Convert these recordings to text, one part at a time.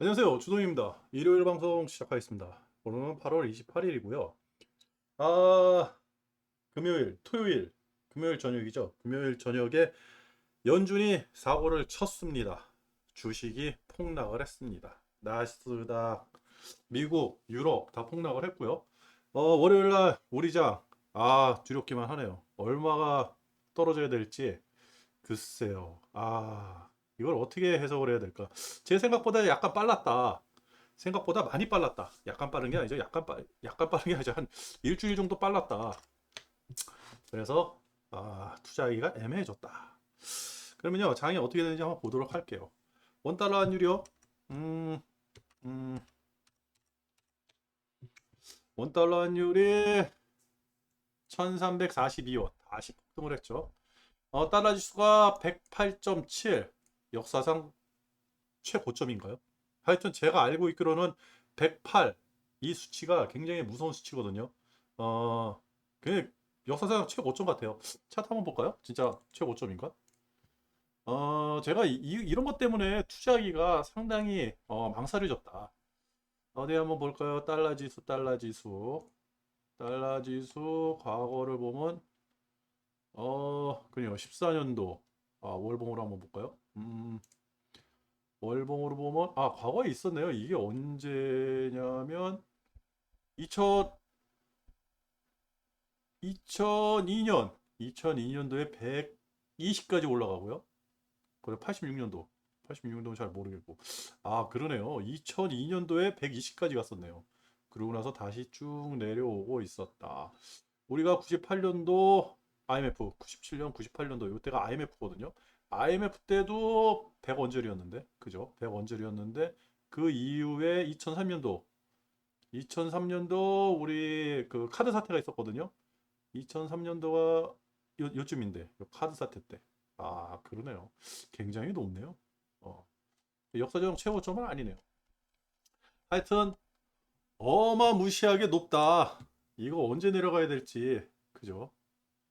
안녕하세요. 주동입니다. 일요일 방송 시작하겠습니다. 오늘은 8월 28일이고요. 아, 금요일 저녁이죠. 금요일 저녁에 연준이 사고를 쳤습니다. 주식이 폭락을 했습니다. 나스닥, 미국, 유럽 다 폭락을 했고요. 월요일 날 우리장, 두렵기만 하네요. 얼마가 떨어져야 될지 글쎄요. 이걸 어떻게 해석을 해야 될까? 제 생각보다 약간 빨랐다. 생각보다 많이 빨랐다. 약간 빠른 게 아니죠. 약간 빠른 게 아니죠. 한 일주일 정도 빨랐다. 그래서 투자하기가 애매해졌다. 그러면요, 장이 어떻게 되는지 한번 보도록 할게요. 원달러 환율이요. 음, 음, 원달러 환율이 1342원. 다시 폭등을 했죠. 달러 지수가 108.7. 역사상 최고점인가요? 하여튼 제가 알고 있기로는 108. 이 수치가 굉장히 무서운 수치거든요. 그 역사상 최고점 같아요. 차트 한번 볼까요? 진짜 최고점인가? 제가 이런 것 때문에 투자하기가 상당히 망설여졌다. 어디 한번 볼까요? 달러 지수 과거를 보면 그래요. 14년도 월봉으로 한번 볼까요? 월봉으로 보면 과거에 있었네요. 이게 언제냐면 2000 2002년도에 120까지 올라가고요. 그리고 86년도는 잘 모르겠고. 그러네요. 2002년도에 120까지 갔었네요. 그러고 나서 다시 쭉 내려오고 있었다. 우리가 98년도 IMF, 97년, 98년도 이때가 IMF거든요. IMF 때도 100원절이었는데, 그죠? 100원절이었는데 그 이후에 2003년도 우리 그 카드 사태가 있었거든요. 2003년도가 요쯤인데 카드 사태 때. 그러네요. 굉장히 높네요. 어, 역사적 최고점은 아니네요. 하여튼 어마무시하게 높다. 이거 언제 내려가야 될지, 그죠?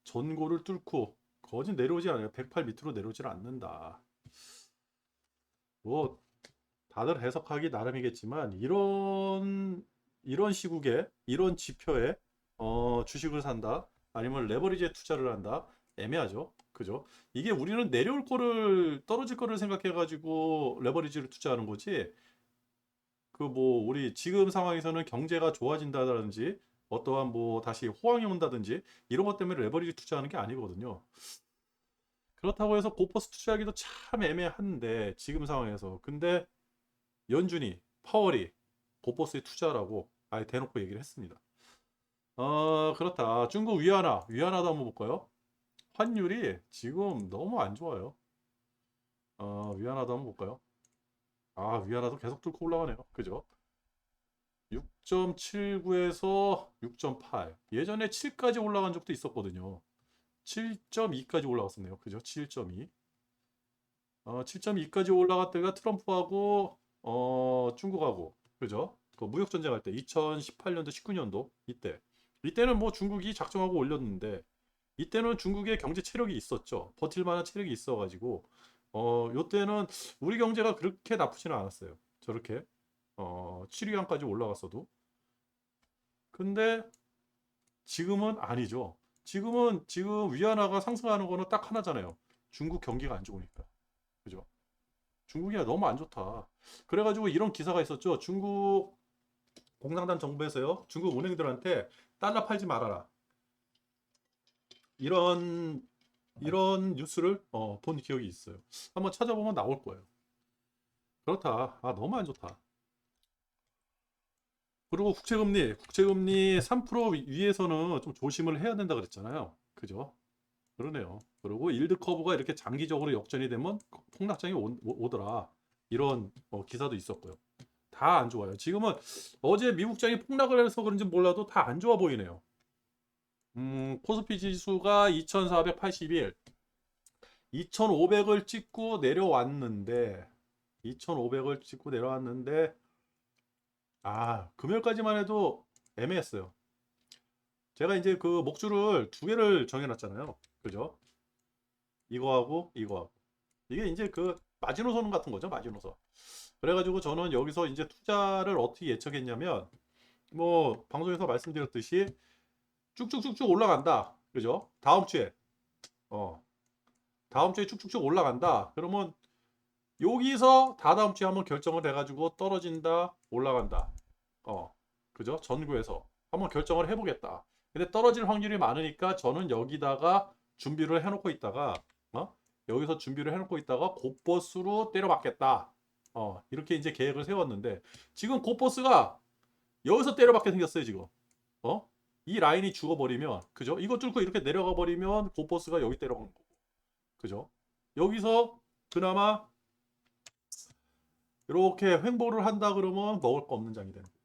전고를 뚫고 거진 내려오지 않아요. 108 밑으로 내려오질 않는다. 뭐 다들 해석하기 나름이겠지만 이런 시국에 이런 지표에 주식을 산다 아니면 레버리지에 투자를 한다 애매하죠. 그죠? 이게 우리는 내려올 거를 떨어질 거를 생각해 가지고 레버리지를 투자하는 거지. 그 뭐 우리 지금 상황에서는 경제가 좋아진다든지 어떠한 뭐 다시 호황이 온다든지 이런 것 때문에 레버리지 투자하는 게 아니거든요. 그렇다고 해서 고퍼스 투자하기도 참 애매한데 지금 상황에서 근데 연준이 파월이 고퍼스에 투자라고 아예 대놓고 얘기를 했습니다. 그렇다. 중국 위안화도 한번 볼까요? 환율이 지금 너무 안 좋아요. 위안화도 한번 볼까요? 위안화도 계속 뚫고 올라가네요. 그죠? 6.79에서 6.8. 예전에 7까지 올라간 적도 있었거든요. 7.2까지 올라갔었네요. 그죠? 7.2. 7.2까지 올라갔다가 트럼프하고 중국하고 그죠? 그 무역 전쟁할 때 2018년도 19년도 이때는 뭐 중국이 작정하고 올렸는데 이때는 중국의 경제 체력이 있었죠. 버틸 만한 체력이 있어가지고 요때는 우리 경제가 그렇게 나쁘지는 않았어요. 저렇게 7위안까지 올라갔어도. 근데 지금은 아니죠. 지금 위안화가 상승하는 거는 딱 하나잖아요. 중국 경기가 안 좋으니까. 그죠? 중국이 너무 안 좋다. 그래가지고 이런 기사가 있었죠. 중국 공산당 정부에서요. 중국 은행들한테 달러 팔지 말아라. 이런 이런 뉴스를 본 기억이 있어요. 한번 찾아보면 나올 거예요. 그렇다. 너무 안 좋다. 그리고 국채금리 3% 위에서는 좀 조심을 해야 된다 그랬잖아요. 그죠? 그러네요. 그리고 일드 커브가 이렇게 장기적으로 역전이 되면 폭락장이 오더라. 이런 기사도 있었고요. 다 안 좋아요. 지금은 어제 미국장이 폭락을 해서 그런지 몰라도 다 안 좋아 보이네요. 코스피 지수가 2481, 2500을 찍고 내려왔는데, 2500을 찍고 내려왔는데, 금요일까지만 해도 애매했어요. 제가 이제 그 목줄을 두 개를 정해놨잖아요. 그죠? 이거하고 이거하고. 이게 이제 그 마지노선 같은 거죠, 마지노선. 그래가지고 저는 여기서 이제 투자를 어떻게 예측했냐면, 뭐 방송에서 말씀드렸듯이 쭉쭉쭉쭉 올라간다, 그죠? 어 다음 주에 쭉쭉쭉 올라간다. 그러면 여기서 다다음 주에 한번 결정을 해가지고 떨어진다, 올라간다. 어, 그죠? 전구에서 한번 결정을 해보겠다. 근데 떨어질 확률이 많으니까 저는 여기다가 준비를 해놓고 있다가, 어? 여기서 준비를 해놓고 있다가 곧버스로 때려박겠다. 이렇게 이제 계획을 세웠는데 지금 곧버스가 여기서 때려박게 생겼어요, 지금. 어? 이 라인이 죽어버리면, 그죠? 이거 뚫고 이렇게 내려가 버리면 곧버스가 여기 때려가는 거고, 그죠? 여기서 그나마 이렇게 횡보를 한다 그러면 먹을 거 없는 장이 되는 거예요.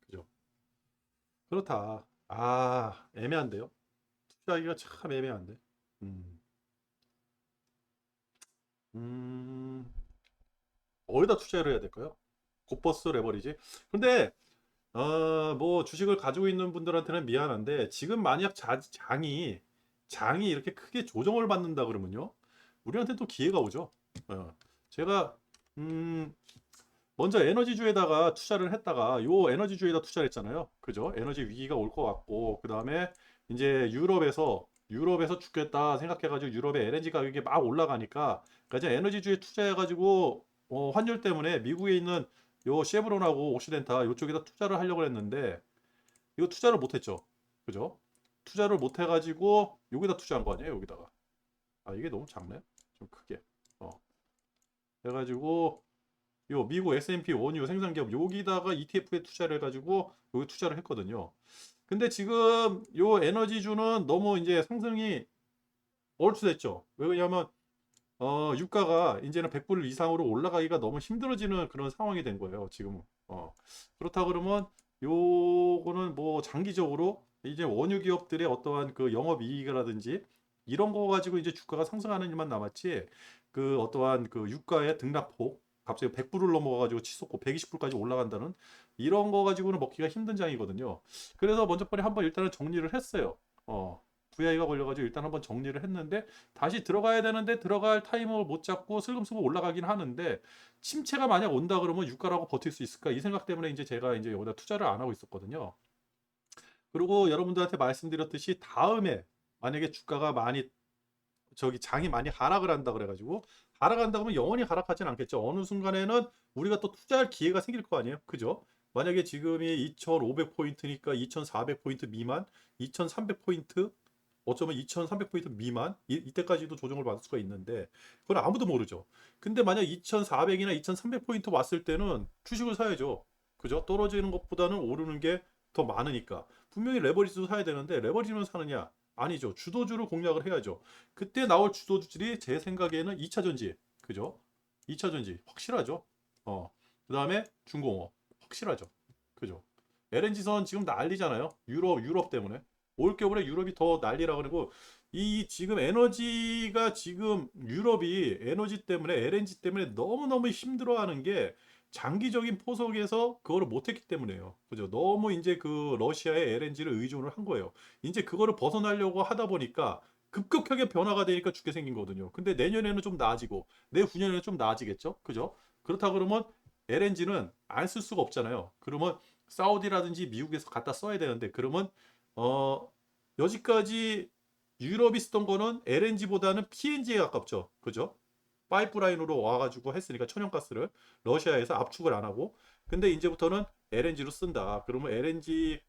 그죠? 그렇다. 아, 애매한데요? 투자하기가 참 애매한데. 음, 음, 어디다 투자를 해야 될까요? 곧버스 레버리지. 근데 뭐 주식을 가지고 있는 분들한테는 미안한데 지금 만약 장이 이렇게 크게 조정을 받는다 그러면요, 우리한테 또 기회가 오죠. 제가 음, 먼저 에너지주에다가 투자를 했다가 요 에너지주에다 투자를 했잖아요. 그죠? 에너지 위기가 올 것 같고 그다음에 이제 유럽에서 죽겠다 생각해가지고 유럽의 LNG 가격이 막 올라가니까 그러니까 이제 에너지주에 투자해가지고 환율 때문에 미국에 있는 요 쉐브론하고 옥시덴탈 요쪽에다 투자를 하려고 했는데 이거 투자를 못했죠. 그죠? 투자를 못해가지고 여기다 투자한 거 아니에요? 여기다가. 아, 이게 너무 작네. 좀 크게. 어. 그래가지고 요 미국 S&P 원유 생산기업 여기다가 ETF에 투자를 해가지고 여기 투자를 했거든요. 근데 지금 요 에너지주는 너무 이제 상승이 얼추됐죠. 왜냐하면 유가가 이제는 100불 이상으로 올라가기가 너무 힘들어지는 그런 상황이 된 거예요. 지금. 그렇다 그러면 요거는 뭐 장기적으로 이제 원유 기업들의 어떠한 그 영업 이익이라든지 이런 거 가지고 이제 주가가 상승하는 일만 남았지, 그 어떠한 그 유가의 등락폭 갑자기 100불을 넘어가가지고 치솟고 120불까지 올라간다는 이런 거 가지고는 먹기가 힘든 장이거든요. 그래서 먼저 번에 한번 일단은 정리를 했어요. VI가 걸려가지고 일단 한번 정리를 했는데 다시 들어가야 되는데 들어갈 타이밍을 못 잡고 슬금슬금 올라가긴 하는데, 침체가 만약 온다 그러면 유가라고 버틸 수 있을까 이 생각 때문에 이제 제가 이제 여기다 투자를 안 하고 있었거든요. 그리고 여러분들한테 말씀드렸듯이 다음에 만약에 주가가 많이 장이 많이 하락을 한다 그래가지고 하락한다 그러면 영원히 하락하진 않겠죠. 어느 순간에는 우리가 또 투자할 기회가 생길 거 아니에요. 그죠? 만약에 지금이 2,500포인트니까 2,400포인트 미만, 2,300포인트, 어쩌면 2,300포인트 미만, 이때까지도 조정을 받을 수가 있는데 그건 아무도 모르죠. 근데 만약 2,400이나 2,300포인트 왔을 때는 주식을 사야죠. 그죠? 떨어지는 것보다는 오르는 게 더 많으니까. 분명히 레버리지도 사야 되는데 레버리지만 사느냐? 아니죠. 주도주를 공략을 해야죠. 그때 나올 주도주들이 제 생각에는 2차 전지. 그죠? 2차 전지 확실하죠. 그다음에 중공업 확실하죠. 그죠? LNG선 지금 난리잖아요. 유럽 때문에. 올겨울에 유럽이 더 난리라 그러고, 이 지금 에너지가 지금 유럽이 에너지 때문에 LNG 때문에 너무너무 힘들어하는 게 장기적인 포석에서 그거를 못했기 때문에요. 그죠? 너무 이제 그 러시아의 LNG를 의존을 한 거예요. 이제 그거를 벗어나려고 하다 보니까 급격하게 변화가 되니까 죽게 생긴 거거든요. 근데 내년에는 좀 나아지고 내후년에는 좀 나아지겠죠? 그죠? 그렇다 그러면 LNG는 안 쓸 수가 없잖아요. 그러면 사우디라든지 미국에서 갖다 써야 되는데 그러면 어 여지까지 유럽이 쓰던 거는 LNG보다는 PNG에 가깝죠. 그죠? 파이프라인으로 와가지고 했으니까 천연가스를 러시아에서 압축을 안 하고, 근데 이제부터는 LNG로 쓴다. 그러면 LNG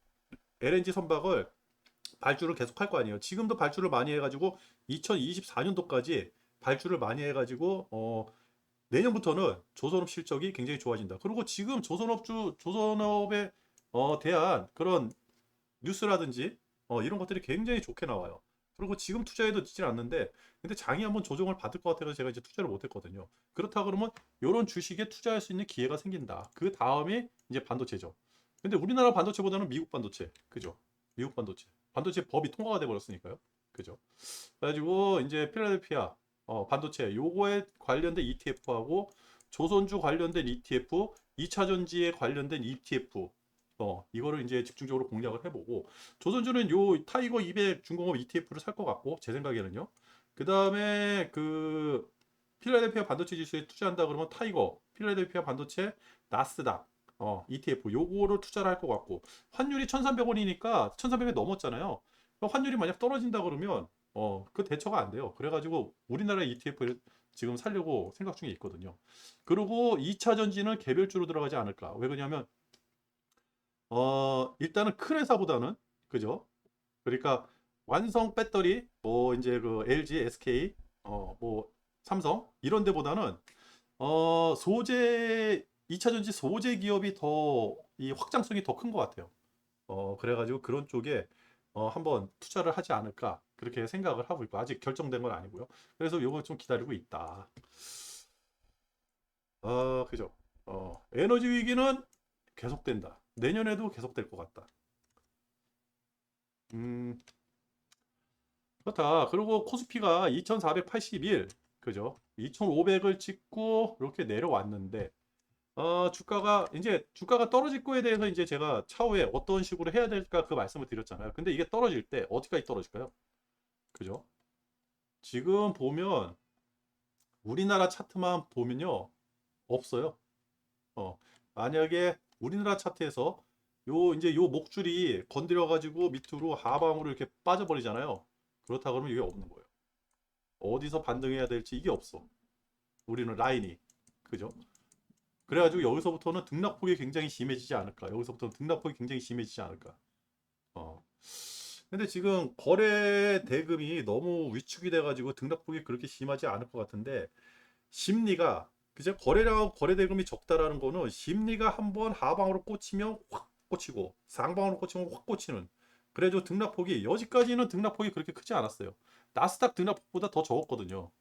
선박을 발주를 계속 할 거 아니에요. 지금도 발주를 많이 해가지고 2024년도까지 발주를 많이 해가지고 내년부터는 조선업 실적이 굉장히 좋아진다. 그리고 지금 조선업에 대한 그런 뉴스라든지 이런 것들이 굉장히 좋게 나와요. 그리고 지금 투자해도 늦진 않는데 근데 장이 한번 조정을 받을 것 같아서 제가 이제 투자를 못했거든요. 그렇다 그러면 이런 주식에 투자할 수 있는 기회가 생긴다. 그 다음이 이제 반도체죠. 근데 우리나라 반도체보다는 미국 반도체, 그죠? 미국 반도체 법이 통과가 돼 버렸으니까요. 그죠? 그래가지고 이제 필라델피아 반도체 요거에 관련된 ETF하고 조선주 관련된 ETF, 2차 전지에 관련된 ETF, 이거를 이제 집중적으로 공략을 해보고, 조선주는 요 타이거 200 중공업 ETF를 살 것 같고 제 생각에는요. 그 다음에 그 필라델피아 반도체 지수에 투자한다 그러면 타이거, 필라델피아 반도체, 나스닥, ETF 요거를 투자를 할 것 같고, 환율이 1,300원이니까 1,300원 넘었잖아요. 환율이 만약 떨어진다 그러면 그 대처가 안 돼요. 그래가지고 우리나라 ETF를 지금 살려고 생각 중에 있거든요. 그리고 2차 전지는 개별주로 들어가지 않을까. 왜 그러냐면 일단은 큰 회사보다는, 그죠? 그러니까 완성 배터리 뭐 이제 그 LG, SK, 뭐 삼성 이런 데보다는 소재 2차 전지 소재 기업이 더 이 확장성이 더 큰 것 같아요. 그래가지고 그런 쪽에 한번 투자를 하지 않을까 그렇게 생각을 하고 있고, 아직 결정된 건 아니고요. 그래서 요거 좀 기다리고 있다. 그죠. 에너지 위기는 계속된다. 내년에도 계속될 것 같다. 음, 그렇다. 그리고 코스피가 2481, 그죠? 2500을 찍고 이렇게 내려왔는데, 주가가 떨어질 거에 대해서 이제 제가 차후에 어떤 식으로 해야 될까 그 말씀을 드렸잖아요. 근데 이게 떨어질 때 어디까지 떨어질까요? 그죠? 지금 보면 우리나라 차트만 보면요. 없어요. 어, 만약에 우리나라 차트에서 요 목줄이 건드려 가지고 밑으로 하방으로 이렇게 빠져버리잖아요. 그렇다 그러면 이게 없는 거예요. 어디서 반등해야 될지 이게 없어. 우리는 라인이. 그죠? 그래가지고 여기서부터는 등락폭이 굉장히 심해지지 않을까. 여기서부터는 등락폭이 굉장히 심해지지 않을까. 어. 근데 지금 거래 대금이 너무 위축이 돼가지고 등락폭이 그렇게 심하지 않을 것 같은데, 심리가, 그죠? 거래량하고 거래 대금이 적다라는 거는 심리가 한번 하방으로 꽂히면 확 꽂히고 상방으로 꽂히면 확 꽂히는, 그래도 등락폭이 여기까지는 등락폭이 그렇게 크지 않았어요. 나스닥 등락폭보다 더 적었거든요.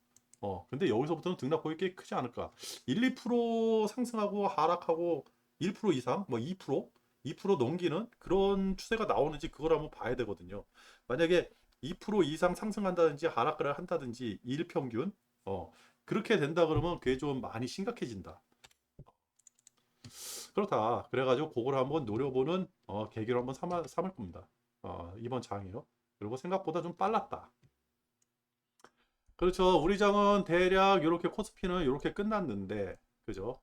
근데 여기서부터는 등락폭이 꽤 크지 않을까. 1, 2% 상승하고 하락하고 1% 이상, 뭐 2%, 2% 넘기는 그런 추세가 나오는지 그걸 한번 봐야 되거든요. 만약에 2% 이상 상승한다든지 하락을 한다든지 일평균, 그렇게 된다 그러면 그게 좀 많이 심각해진다. 그렇다. 그래가지고 그걸 한번 노려보는 계기로 한번 삼을 겁니다. 이번 장이요. 그리고 생각보다 좀 빨랐다. 그렇죠. 우리 장은 대략 이렇게 코스피는 이렇게 끝났는데, 그죠?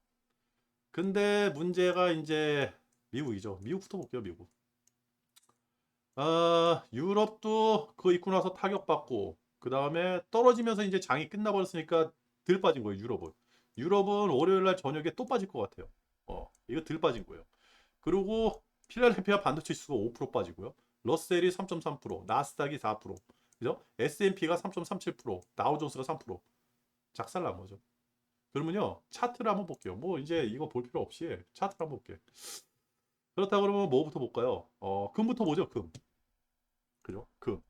근데 문제가 이제 미국이죠. 미국부터 볼게요. 미국. 유럽도 그거 있고 나서 타격받고, 그 다음에 떨어지면서 이제 장이 끝나버렸으니까 덜 빠진 거예요. 유럽은 월요일 날 저녁에 또 빠질 것 같아요. 이거 덜 빠진 거예요. 그리고 필라델피아 반도체 지수가 5% 빠지고요. 러셀이 3.3%, 나스닥이 4%, 그죠? S&P가 3.37%, 다우존스가 3%. 작살난 거죠. 그러면요, 차트를 한번 볼게요. 뭐 이제 이거 볼 필요 없이 차트를 한번 볼게요. 그렇다 그러면 뭐부터 볼까요? 금부터 보죠. 금. 그죠? 금.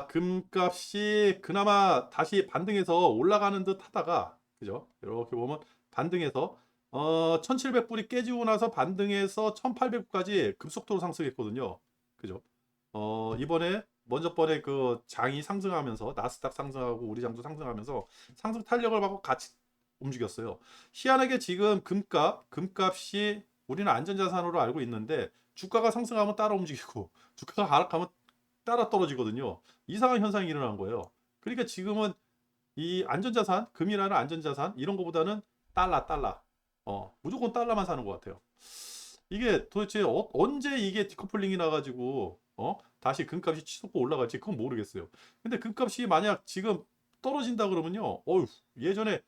금값이 그나마 다시 반등해서 올라가는 듯 하다가, 그죠? 이렇게 보면 반등해서 1700불이 깨지고 나서 반등해서 1800불까지 급속도로 상승했거든요. 그죠? 이번에 먼저 번에 그 장이 상승하면서 나스닥 상승하고 우리 장도 상승하면서 상승 탄력을 받고 같이 움직였어요. 희한하게 지금 금값이 우리는 안전자산으로 알고 있는데, 주가가 상승하면 따라 움직이고 주가가 하락하면 따라 떨어지거든요. 이상한 현상이 일어난 거예요. 그러니까 지금은 이 안전자산, 금이라는 안전자산 이런 거보다는 달러, 무조건 달러만 사는 것 같아요. 이게 도대체 언제 이게 디커플링이 나가지고 다시 금값이 치솟고 올라갈지 그건 모르겠어요. 근데 금값이 만약 지금 떨어진다 그러면요, 예전에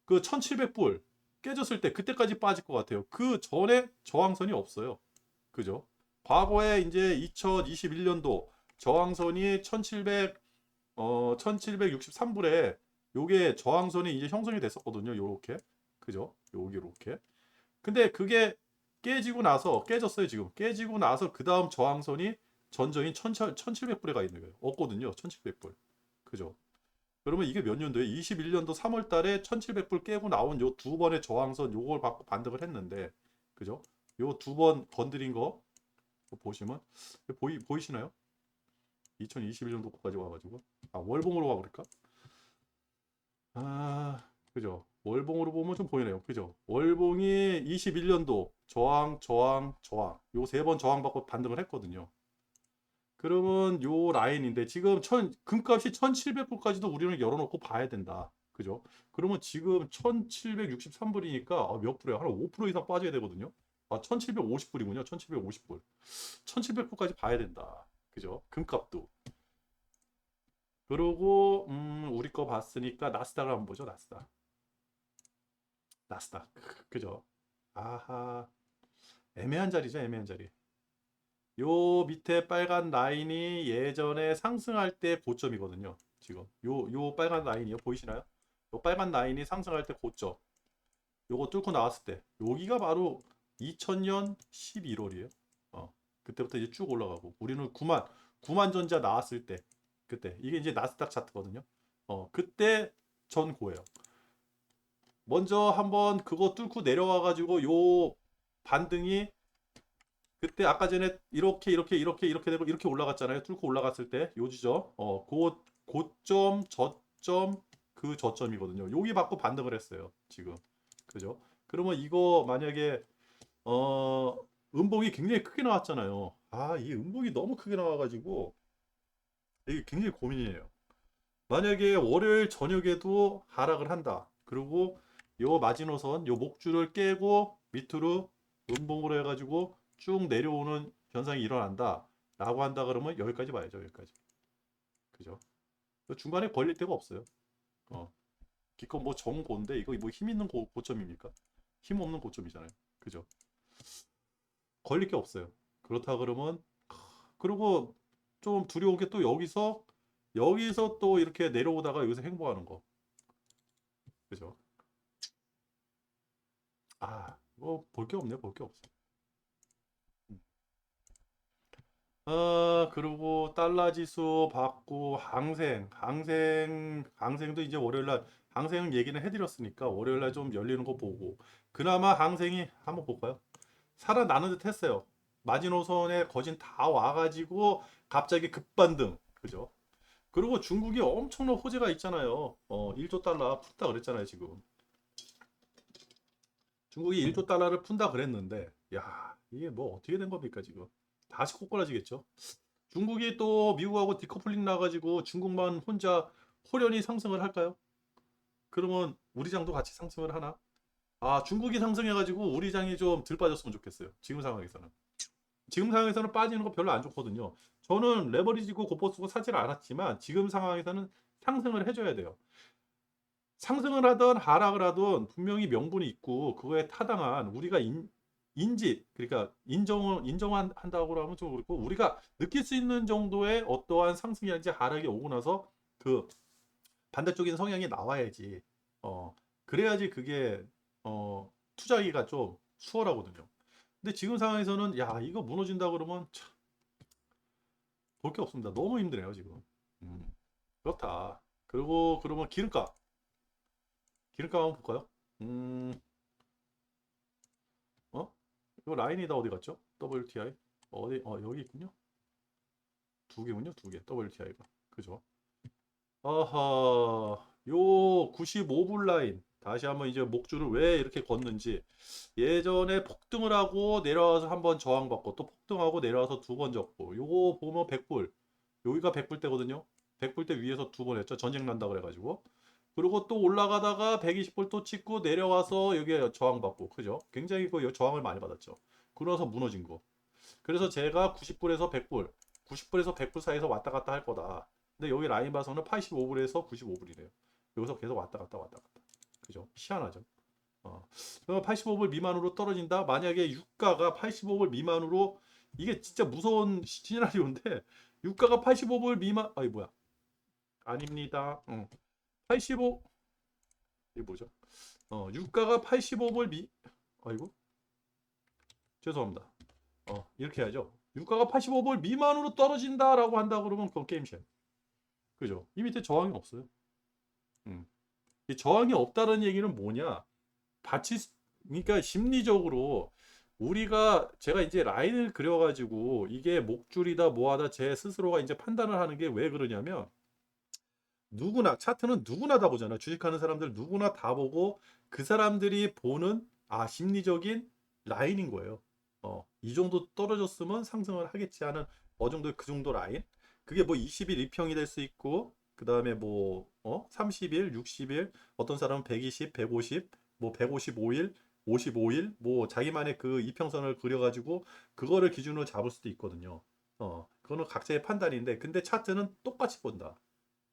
그 1700불 깨졌을 때 그때까지 빠질 것 같아요. 그 전에 저항선이 없어요. 그죠? 과거에 이제 2021년도 저항선이 1763불에 요게 저항선이 이제 형성이 됐었거든요. 요렇게. 그죠? 요게 요렇게. 근데 그게 깨졌어요, 지금. 깨지고 나서 그다음 저항선이 전저인 1700불에 가 있는 거예요. 없거든요. 1700불. 그죠? 그러면 이게 몇 년도에 21년도 3월 달에 1700불 깨고 나온 요 두 번의 저항선 요걸 받고 반등을 했는데, 그죠? 요 두 번 건드린 거 보시면 보이시나요? 2021년도까지 와가지고 월봉으로 와버릴까? 그죠? 월봉으로 보면 좀 보이네요. 그죠? 월봉이 21년도 저항 요 세 번 저항받고 반등을 했거든요. 그러면 요 라인인데 지금 금값이 1700불까지도 우리는 열어놓고 봐야 된다. 그죠? 그러면 지금 1763불이니까 몇 프로야? 한 5% 이상 빠져야 되거든요. 1750불이군요. 1750불. 1700불까지 봐야 된다. 그죠? 금값도. 그러고 우리 거 봤으니까 나스닥을 한번 보죠. 나스닥. 나스닥. 그죠? 아하. 애매한 자리죠. 애매한 자리. 요 밑에 빨간 라인이 예전에 상승할 때 고점이거든요. 지금 요 빨간 라인이요. 보이시나요? 요 빨간 라인이 상승할 때 고점. 요거 뚫고 나왔을 때 여기가 바로 2000년 11월이에요. 그때부터 이제 쭉 올라가고 우리는 9만 전자 나왔을 때 그때 이게 이제 나스닥 차트거든요. 그때 전고예요. 먼저 한번 그거 뚫고 내려와 가지고 요 반등이 그때 아까 전에 이렇게 되고 이렇게 올라갔잖아요. 뚫고 올라갔을 때 요지죠. 고점, 저점, 그 저점이거든요. 여기 받고 반등을 했어요. 지금. 그죠? 그러면 이거 만약에 어 음봉이 굉장히 크게 나왔잖아요. 이 음봉이 너무 크게 나와가지고 이게 굉장히 고민이에요. 만약에 월요일 저녁에도 하락을 한다. 그리고 요 마지노선, 요 목줄을 깨고 밑으로 음봉으로 해가지고 쭉 내려오는 현상이 일어난다. 라고 한다 그러면 여기까지 봐야죠. 여기까지. 그죠? 중간에 걸릴 데가 없어요. 기껏 뭐 정고인데 이거 뭐 힘 있는 고점입니까? 힘 없는 고점이잖아요. 그죠? 걸릴 게 없어요. 그렇다 그러면 그리고 좀 두려운 게 또 여기서 또 이렇게 내려오다가 여기서 행보하는 거. 그죠? 뭐 볼 게 없네. 볼 게 없어. 그리고 달러 지수 받고 항생도 이제 월요일 날 항생 얘기는 해드렸으니까 월요일 날 좀 열리는 거 보고 그나마 항생이 한번 볼까요? 살아나는 듯 했어요. 마지노선에 거진 다 와가지고 갑자기 급반등. 그죠? 그리고 중국이 엄청난 호재가 있잖아요. 1조 달러 푼다 그랬잖아요, 지금. 중국이 1조 달러를 푼다 그랬는데, 야, 이게 뭐 어떻게 된 겁니까, 지금? 다시 꼬꾸라지겠죠? 중국이 또 미국하고 디커플링 나가지고 중국만 혼자 호련히 상승을 할까요? 그러면 우리 장도 같이 상승을 하나? 중국이 상승해가지고 우리 장이 좀 덜 빠졌으면 좋겠어요. 지금 상황에서는. 지금 상황에서는 빠지는 거 별로 안 좋거든요. 저는 레버리지고 고퍼 쓰고 사질 않았지만 지금 상황에서는 상승을 해줘야 돼요. 상승을 하든 하락을 하든 분명히 명분이 있고 그거에 타당한 우리가 인지 그러니까 인정한다고 하면 좀 그렇고 우리가 느낄 수 있는 정도의 어떠한 상승이든지 하락이 오고 나서 그 반대쪽인 성향이 나와야지 그래야지 그게 투자하기가 좀 수월하거든요. 근데 지금 상황에서는 야 이거 무너진다 그러면 볼 게 없습니다. 너무 힘드네요 지금. 그렇다. 그리고 그러면 기름값 한번 볼까요? 음, 어? 이거 라인이 다 어디 갔죠? WTI 여기 있군요. 두 개군요, 두 개. WTI가 그죠? 아하, 요 95불 라인 다시 한번 이제 목줄을 왜 이렇게 걷는지 예전에 폭등을 하고 내려와서 한번 저항받고 또 폭등하고 내려와서 두 번 졌고 요거 보면 100불 여기가 100불 대거든요. 100불 대 위에서 두 번 했죠. 전쟁 난다 그래가지고 그리고 또 올라가다가 120불 또 찍고 내려와서 여기에 저항받고 그죠? 굉장히 그 저항을 많이 받았죠. 그러면서 무너진 거. 그래서 제가 90불에서 100불, 90불에서 100불 사이에서 왔다 갔다 할 거다. 근데 여기 라인 봐서는 85불에서 95불이래요. 여기서 계속 왔다 갔다 왔다 갔다. 그죠? 희한하죠. 85불 미만으로 떨어진다. 만약에 유가가 85불 미만으로 이게 진짜 무서운 시나리오인데 유가가 85불 미만 뭐야? 아닙니다. 85 이게 뭐죠? 유가가 85불 아이고 죄송합니다. 이렇게 해야죠. 유가가 85불 미만으로 떨어진다라고 한다 그러면 그건 게임샷. 그죠? 이 밑에 저항이 없어요. 이 저항이 없다는 얘기는 뭐냐? 그러니까 심리적으로 제가 이제 라인을 그려가지고 이게 목줄이다 뭐하다 제 스스로가 이제 판단을 하는 게 왜 그러냐면 누구나 차트는 누구나 다 보잖아. 주식하는 사람들 누구나 다 보고 그 사람들이 보는 심리적인 라인인 거예요. 이 정도 떨어졌으면 상승을 하겠지 하는 어느 정도 그 정도 라인. 그게 뭐 20일 입형이 될 수 있고 그다음에 뭐 30일, 60일, 어떤 사람은 120, 150, 뭐 155일, 55일 뭐 자기만의 그 이평선을 그려 가지고 그거를 기준으로 잡을 수도 있거든요. 그거는 각자의 판단인데 근데 차트는 똑같이 본다.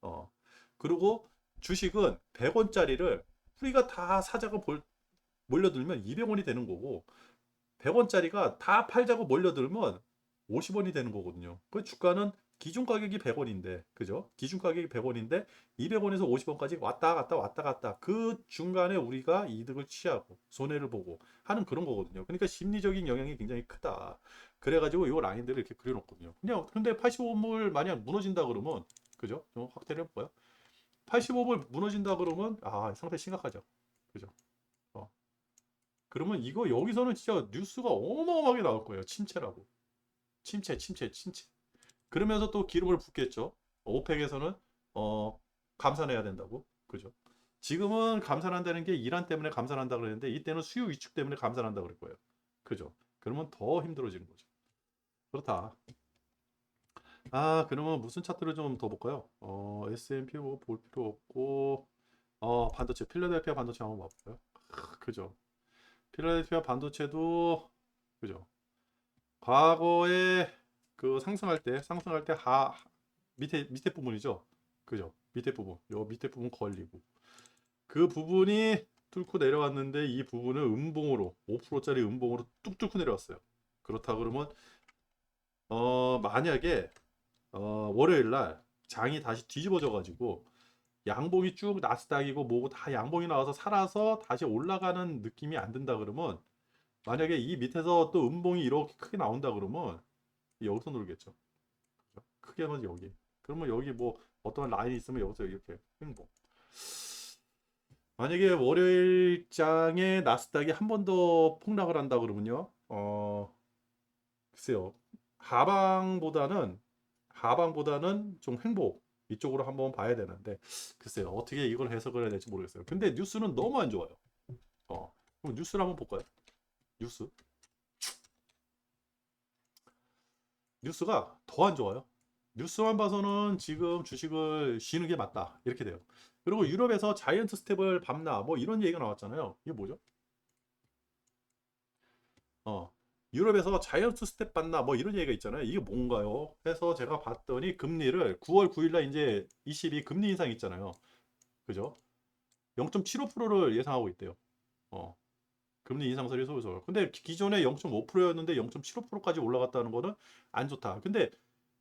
어. 그리고 주식은 100원짜리를 우리가 다 사자고 몰려들면 200원이 되는 거고 100원짜리가 다 팔자고 몰려들면 50원이 되는 거거든요. 그 주가는 기준 가격이 100원인데, 그죠? 기준 가격이 100원인데 200원에서 50원까지 왔다 갔다 왔다 갔다 그 중간에 우리가 이득을 취하고 손해를 보고 하는 그런 거거든요. 그러니까 심리적인 영향이 굉장히 크다. 그래가지고 이 라인들을 이렇게 그려놓거든요. 그냥 근데 85불 만약 무너진다 그러면, 그죠? 좀 확대를 해볼까요? 85불 무너진다 그러면 상태 심각하죠. 그죠? 어. 그러면 이거 여기서는 진짜 뉴스가 어마어마하게 나올 거예요. 침체라고. 침체, 침체, 침체. 그러면서 또 기름을 붓겠죠. 오펙에서는 어, 감산해야 된다고. 그죠? 지금은 감산한다는 게 이란 때문에 감산한다 그랬는데 이때는 수요 위축 때문에 감산한다 그럴 거예요. 그죠? 그러면 더 힘들어지는 거죠. 그렇다. 그러면 무슨 차트를 좀 더 볼까요? S&P 볼 필요 없고 반도체, 필라델피아 반도체 한번 봐볼까요? 그죠? 필라델피아 반도체도 그죠? 과거에 그 상승할 때 밑에 부분이죠. 그죠? 밑에 부분. 요 밑에 부분 걸리고 그 부분이 뚫고 내려왔는데 이 부분을 음봉으로 5%짜리 음봉으로 뚝 뚫고 내려왔어요. 그렇다 그러면 만약에 월요일 날 장이 다시 뒤집어져 가지고 양봉이 쭉 나스닥이고 뭐고 다 양봉이 나와서 살아서 다시 올라가는 느낌이 안 든다 그러면 만약에 이 밑에서 또 음봉이 이렇게 크게 나온다 그러면 여기서 놀겠죠. 크게 하면 여기. 그러면 여기 뭐 어떤 라인이 있으면 여기서 이렇게 행보. 만약에 월요일장에 나스닥이 한 번 더 폭락을 한다 그러면요. 글쎄요. 하방보다는 좀 행복 이쪽으로 한번 봐야 되는데 글쎄요. 어떻게 이걸 해석을 해야 될지 모르겠어요. 근데 뉴스는 너무 안 좋아요. 그럼 뉴스를 한번 볼까요? 뉴스. 뉴스가 더 안 좋아요. 뉴스만 봐서는 지금 주식을 쉬는 게 맞다. 이렇게 돼요. 그리고 유럽에서 자이언트 스텝을 밟나 뭐 이런 얘기가 나왔잖아요. 이게 뭐죠? 어. 유럽에서 자이언트 스텝 밟나 뭐 이런 얘기가 있잖아요. 이게 뭔가요? 해서 제가 봤더니 금리를 9월 9일날 이제 22 금리 인상 있잖아요. 그죠? 0.75%를 예상하고 있대요. 어. 금리 인상설이 솔솔. 근데 기존에 0.5%였는데 0.75%까지 올라갔다는 거는 안 좋다. 근데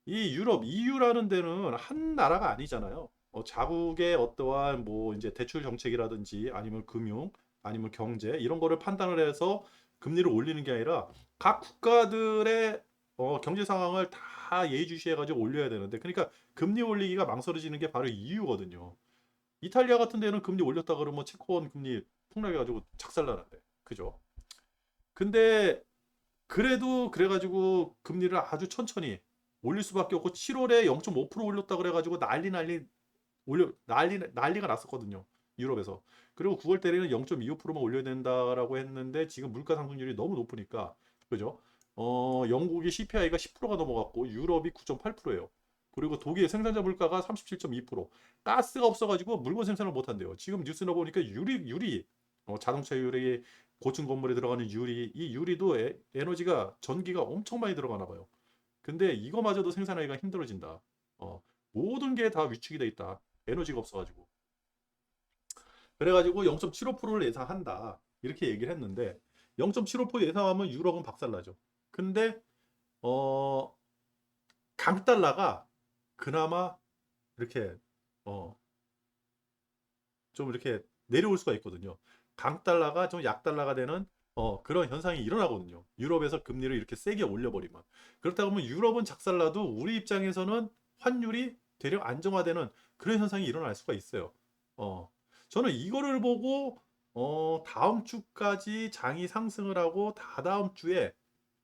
이 유럽 EU라는 데는 한 나라가 아니잖아요. 자국의 어떠한 뭐 이제 대출 정책이라든지 아니면 금융 아니면 경제 이런 거를 판단을 해서 금리를 올리는 게 아니라 각 국가들의 경제 상황을 다 예의주시해 가지고 올려야 되는데 그러니까 금리 올리기가 망설여지는 게 바로 이유거든요. 이탈리아 같은 데는 금리 올렸다 그러면 채권 금리 폭락해 가지고 작살나는데. 그죠? 근데 그래도 그래가지고 금리를 아주 천천히 올릴 수밖에 없고 7월에 0.5% 올렸다 그래가지고 난리가 났었거든요. 유럽에서. 그리고 9월 달에는 0.25%만 올려야 된다라고 했는데 지금 물가 상승률이 너무 높으니까 그죠? 영국이 CPI가 10%가 넘어갔고 유럽이 9.8%예요. 그리고 독일 생산자 물가가 37.2%. 가스가 없어가지고 물건 생산을 못 한대요. 지금 뉴스나 보니까 유리 자동차 유리 고층 건물에 들어가는 유리 이 유리도 에너지가 전기가 엄청 많이 들어가나 봐요. 근데 이거마저도 생산하기가 힘들어진다. 모든 게 다 위축이 돼 있다. 에너지가 없어가지고. 그래가지고 0.75%를 예상한다. 이렇게 얘기를 했는데 0.75% 예상하면 유럽은 박살나죠. 근데 어, 강달러가 그나마 이렇게 어, 좀 이렇게 내려올 수가 있거든요. 강달러가 좀 약달러가 되는 그런 현상이 일어나거든요. 유럽에서 금리를 이렇게 세게 올려버리면. 그렇다 보면 유럽은 작살나도 우리 입장에서는 환율이 대략 안정화되는 그런 현상이 일어날 수가 있어요. 어, 저는 이거를 보고 다음 주까지 장이 상승을 하고 다다음 주에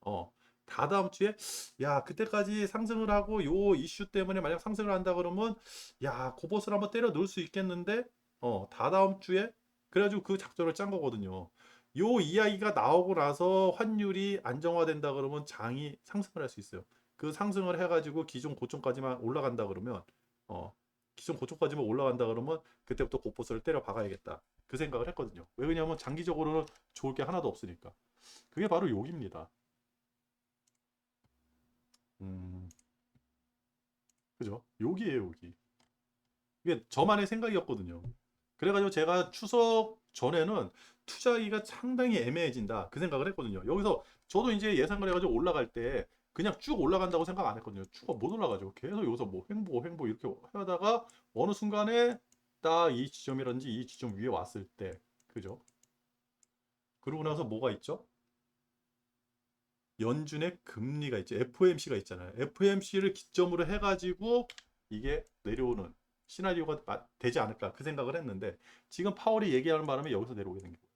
어, 다다음 주에 야 그때까지 상승을 하고 요 이슈 때문에 만약 상승을 한다 그러면 야 고버스를 한번 때려 넣을 수 있겠는데 다다음 주에 그래가지고 그 작전을 짠 거거든요. 요 이야기가 나오고 나서 환율이 안정화된다 그러면 장이 상승을 할 수 있어요. 그 상승을 해가지고 기존 고점까지만 올라간다 그러면 기존 고점까지만 올라간다 그러면 그때부터 고포스를 때려 박아야겠다. 그 생각을 했거든요. 왜 그러냐면 장기적으로는 좋을 게 하나도 없으니까. 그게 바로 여기입니다. 그죠? 여기에요, 여기. 이게 저만의 생각이었거든요. 그래가지고 제가 추석 전에는 투자하기가 상당히 애매해진다. 그 생각을 했거든요. 여기서 저도 이제 예상을 해가지고 올라갈 때 그냥 쭉 올라간다고 생각 안 했거든요. 쭉 못 올라가죠. 계속 여기서 뭐 횡보 이렇게 하다가 어느 순간에 딱 이 지점이라든지 이 지점 위에 왔을 때, 그죠? 그러고 나서 뭐가 있죠? 연준의 금리가 있죠. FOMC가 있잖아요. FOMC를 기점으로 해가지고 이게 내려오는 시나리오가 되지 않을까 그 생각을 했는데 지금 파월이 얘기하는 바람에 여기서 내려오게 된 거예요.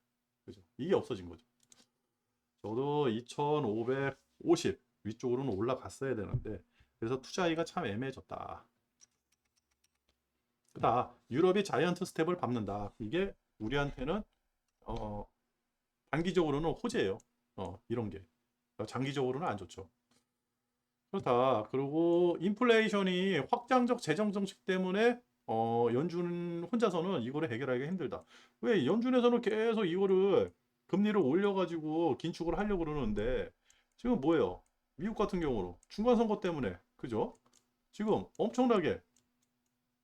그죠? 이게 없어진 거죠. 저도 2550 위쪽으로는 올라갔어야 되는데 그래서 투자하기가 참 애매해졌다. 그다 유럽이 자이언트 스텝을 밟는다. 이게 우리한테는 어, 단기적으로는 호재예요. 이런 게 장기적으로는 안 좋죠. 그렇다. 그리고 인플레이션이 확장적 재정 정책 때문에 연준 혼자서는 이거를 해결하기가 힘들다. 왜 연준에서는 계속 이거를 금리를 올려가지고 긴축을 하려고 그러는데 지금 뭐예요? 미국 같은 경우로 중간 선거 때문에 그죠? 지금 엄청나게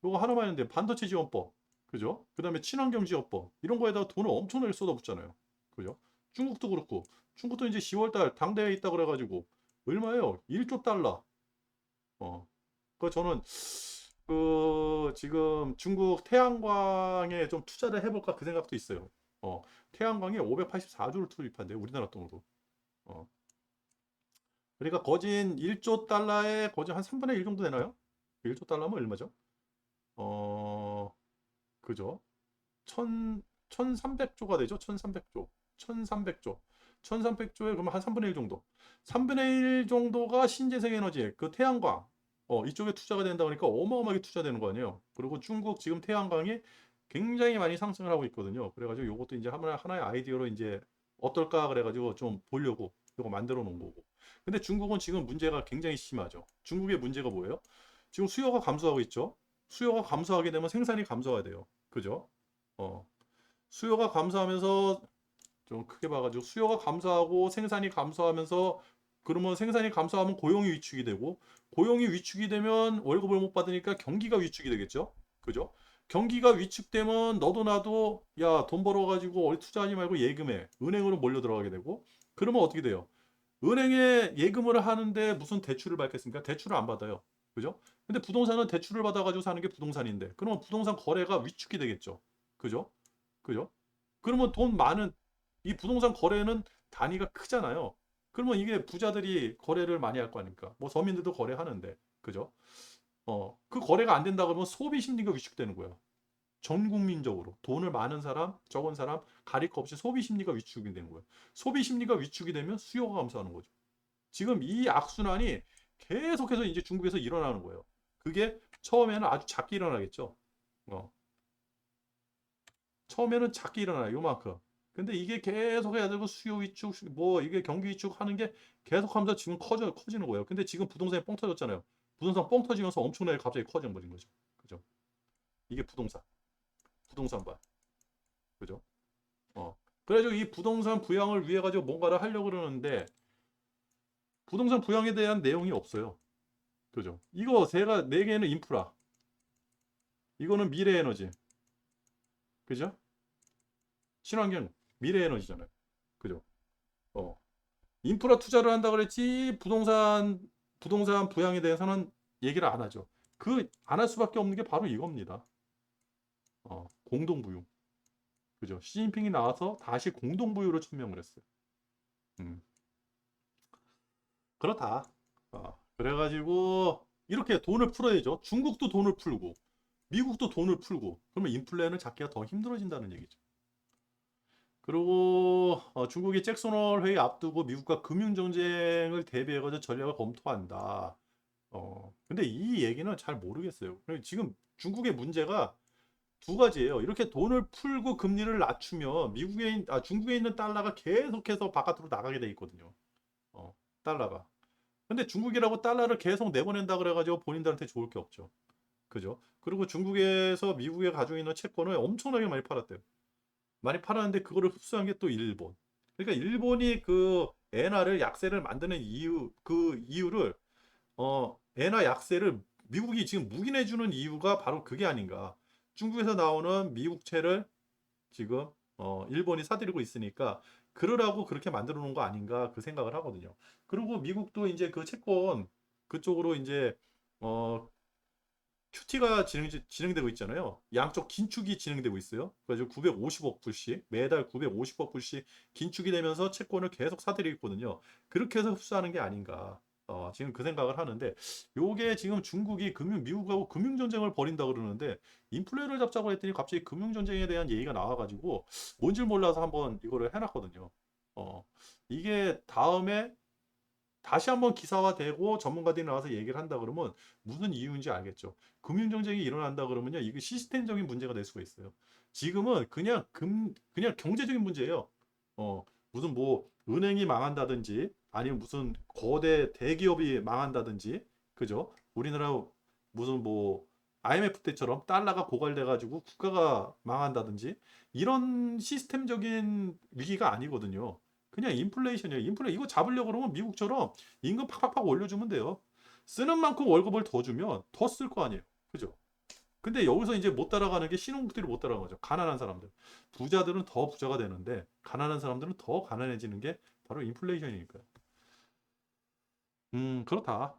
이거 하나만 했는데 반도체 지원법 그죠? 그다음에 친환경 지원법 이런 거에다가 돈을 엄청나게 쏟아붓잖아요. 그죠? 중국도 그렇고 중국도 이제 10월달 당대회에 있다 그래가지고 얼마예요? 1조 달러. 그 저는 그 지금 중국 태양광에 좀 투자를 해볼까 그 생각도 있어요. 태양광에 584조를 투입한대 우리나라 돈으로. 어, 그러니까 거진 1조 달러에 거진 한 3분의 1 정도 되나요? 1조 달러면 얼마죠? 어, 그죠? 1300조가 되죠? 1300조. 1300조. 1300조에 그러면 한 3분의 1 정도. 3분의 1 정도가 신재생 에너지, 그 태양광. 이쪽에 투자가 된다 보니까 어마어마하게 투자되는 거 아니에요. 그리고 중국 지금 태양광이 굉장히 많이 상승을 하고 있거든요. 그래가지고 이것도 이제 하나의 아이디어로 이제 어떨까 그래가지고 좀 보려고 이거 만들어 놓은 거고. 근데 중국은 지금 문제가 굉장히 심하죠. 중국의 문제가 뭐예요? 지금 수요가 감소하고 있죠. 수요가 감소하게 되면 생산이 감소해야 돼요. 그죠? 어, 수요가 감소하면서 좀 크게 봐가지고 수요가 감소하고 생산이 감소하면서 그러면 생산이 감소하면 고용이 위축이 되고 고용이 위축이 되면 월급을 못 받으니까 경기가 위축이 되겠죠. 그죠? 경기가 위축되면 너도 나도 야 돈 벌어가지고 어디 투자하지 말고 예금해 은행으로 몰려 들어가게 되고 그러면 어떻게 돼요? 은행에 예금을 하는데 무슨 대출을 받겠습니까? 대출을 안 받아요. 그죠? 근데 부동산은 대출을 받아가지고 사는 게 부동산인데 그러면 부동산 거래가 위축이 되겠죠. 그죠? 그죠? 그러면 돈 많은 이 부동산 거래는 단위가 크잖아요. 그러면 이게 부자들이 거래를 많이 할 거 아닙니까? 뭐 서민들도 거래하는데. 그죠? 그 거래가 안 된다 그러면 소비 심리가 위축되는 거예요. 전 국민적으로 돈을 많은 사람, 적은 사람 가릴 거 없이 소비 심리가 위축이 되는 거예요. 소비 심리가 위축이 되면 수요가 감소하는 거죠. 지금 이 악순환이 계속해서 이제 중국에서 일어나는 거예요. 그게 처음에는 아주 작게 일어나겠죠. 어, 처음에는 작게 일어나요. 요만큼. 근데 이게 계속 해야 되고 수요 위축, 뭐 이게 경기 위축 하는 게 계속하면서 지금 커지는 거예요. 근데 지금 부동산이 뻥 터졌잖아요. 부동산 뻥 터지면서 엄청나게 갑자기 커져 버린 거죠. 그죠? 이게 부동산 발. 그죠? 그래가지고 이 부동산 부양을 위해 가지고 뭔가를 하려고 그러는데 부동산 부양에 대한 내용이 없어요. 그죠? 이거 제가 네 개는 인프라, 이거는 미래 에너지, 그죠? 친환경, 미래 에너지잖아요. 그죠? 어, 인프라 투자를 한다 그랬지 부동산 부양에 대해서는 얘기를 안 하죠. 그 안 할 수밖에 없는 게 바로 이겁니다. 공동부유. 그죠? 시진핑이 나와서 다시 공동부유를 천명을 했어요. 음, 그렇다. 그래가지고 이렇게 돈을 풀어야죠. 중국도 돈을 풀고 미국도 돈을 풀고 그러면 인플레는 잡기가 더 힘들어진다는 얘기죠. 그리고 중국이 잭슨홀 회의 앞두고 미국과 금융 정쟁을 대비해가지고 전략을 검토한다. 근데 이 얘기는 잘 모르겠어요. 지금 중국의 문제가 두 가지예요. 이렇게 돈을 풀고 금리를 낮추면 중국에 있는 달러가 계속해서 바깥으로 나가게 돼 있거든요. 달러가. 근데 중국이라고 달러를 계속 내보낸다 그래가지고 본인들한테 좋을 게 없죠. 그죠? 그리고 중국에서 미국에 가지고 있는 채권을 엄청나게 많이 팔았대요. 많이 팔았는데 그거를 흡수한 게 또 일본. 그러니까 일본이 그 엔화를 약세를 만드는 이유, 그 이유를 엔화 약세를 미국이 지금 묵인해 주는 이유가 바로 그게 아닌가. 중국에서 나오는 미국채를 지금 일본이 사들이고 있으니까 그러라고 그렇게 만들어 놓은 거 아닌가 그 생각을 하거든요. 그리고 미국도 이제 그 채권 그쪽으로 이제 어 QT가 진행되고 있잖아요. 양쪽 긴축이 진행되고 있어요. 그래서 950억 불씩 매달 950억 불씩 긴축이 되면서 채권을 계속 사들이고 있거든요. 그렇게 해서 흡수하는 게 아닌가. 지금 그 생각을 하는데 요게 지금 중국이 미국하고 금융 전쟁을 벌인다 그러는데 인플레를 잡자고 했더니 갑자기 금융 전쟁에 대한 얘기가 나와가지고 뭔지 몰라서 한번 이거를 해놨거든요. 어, 이게 다음에 다시 한번 기사화되고 전문가들이 나와서 얘기를 한다 그러면 무슨 이유인지 알겠죠. 금융정책이 일어난다 그러면요. 이게 시스템적인 문제가 될 수가 있어요. 지금은 그냥 경제적인 문제예요. 무슨 뭐 은행이 망한다든지 아니면 무슨 거대 대기업이 망한다든지 그죠? 우리나라 무슨 뭐 IMF 때처럼 달러가 고갈돼 가지고 국가가 망한다든지 이런 시스템적인 위기가 아니거든요. 그냥 인플레이션이에요. 이거 잡으려고 그러면 미국처럼 임금 팍팍팍 올려주면 돼요. 쓰는 만큼 월급을 더 주면 더 쓸 거 아니에요. 그죠? 근데 여기서 이제 못 따라가는 게 신혼국들이 못 따라가는 거죠. 가난한 사람들. 부자들은 더 부자가 되는데 가난한 사람들은 더 가난해지는 게 바로 인플레이션이니까요. 그렇다.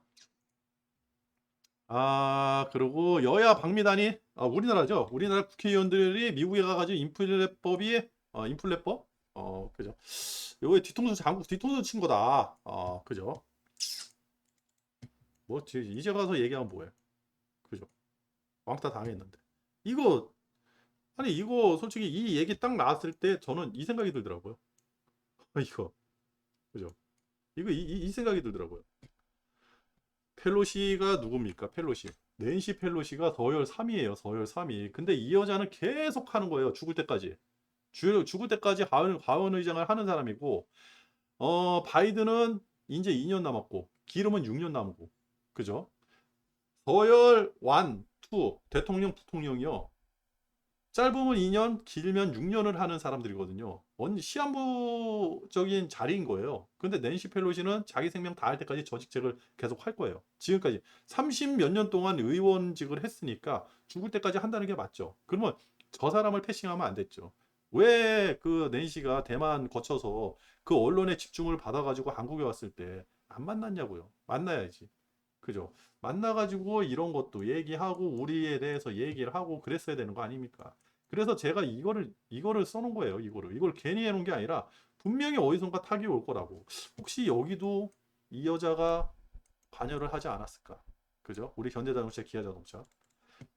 그리고 여야 방미단이 우리나라죠. 우리나라 국회의원들이 미국에 가가지고 인플레법? 그죠. 요게 뒤통수 친 거다. 그죠. 뭐, 이제 가서 얘기하면 뭐해. 그죠. 왕따 당했는데. 이거, 아니, 이거 솔직히 이 얘기 딱 나왔을 때 저는 이 생각이 들더라고요. 이거, 그죠. 이 생각이 들더라고요. 펠로시가 누굽니까? 펠로시. 낸시 펠로시가 서열 3위예요. 서열 3위. 근데 이 여자는 계속 하는 거예요. 죽을 때까지. 죽을 때까지 하원 의장을 하는 사람이고, 바이든은 이제 2년 남았고, 기름은 6년 남고, 그죠? 서열 1, 2, 대통령, 부통령이요. 짧으면 2년, 길면 6년을 하는 사람들이거든요. 시한부적인 자리인 거예요. 근데 낸시 펠로시는 자기 생명 다할 때까지 저 직책을 계속 할 거예요. 지금까지 30 몇 년 동안 의원직을 했으니까 죽을 때까지 한다는 게 맞죠. 그러면 저 사람을 패싱하면 안 됐죠. 왜 그 낸시가 대만 거쳐서 그 언론의 집중을 받아가지고 한국에 왔을 때 안 만났냐고요. 만나야지. 그죠? 만나가지고 이런 것도 얘기하고 우리에 대해서 얘기를 하고 그랬어야 되는 거 아닙니까? 그래서 제가 이거를 써놓은 거예요. 이걸 괜히 해놓은 게 아니라 분명히 어디선가 타격이 올 거라고. 혹시 여기도 이 여자가 관여를 하지 않았을까? 그죠? 우리 현대자동차, 기아자동차.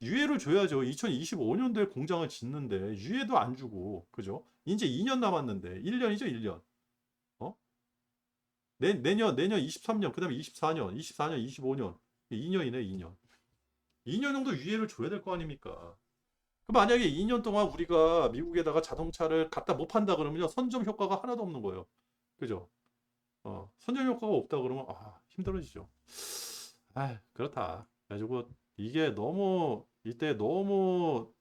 유예를 줘야죠. 2025년도에 공장을 짓는데 유예도 안 주고, 그죠? 이제 2년 남았는데 1년이죠, 1년. 어? 내년 23년, 그다음에 24년, 25년. 2년이네, 2년. 2년 정도 유예를 줘야 될 거 아닙니까? 그 만약에 2년 동안 우리가 미국에다가 자동차를 갖다 못 판다 그러면요. 선점 효과가 하나도 없는 거예요. 그죠? 선점 효과가 없다 그러면 힘들어지죠. 그렇다. 그래가지고 이게 너무 이때 너무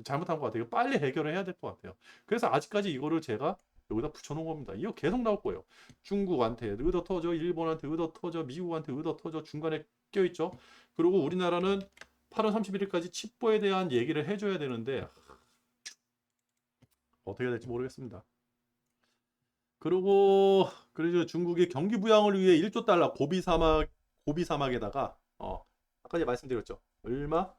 잘못한 것 같아요. 빨리 해결을 해야 될 것 같아요. 그래서 아직까지 이거를 제가 여기다 붙여놓은 겁니다. 이거 계속 나올 거예요. 중국한테 의도 터져, 일본한테 의도 터져, 미국한테 의도 터져, 중간에 껴있죠. 그리고 우리나라는 8월 31일까지 칩보에 대한 얘기를 해줘야 되는데 어떻게 될지 모르겠습니다. 그리고 중국이 경기 부양을 위해 1조 달러 고비 사막에다가 아까 말씀드렸죠. 얼마?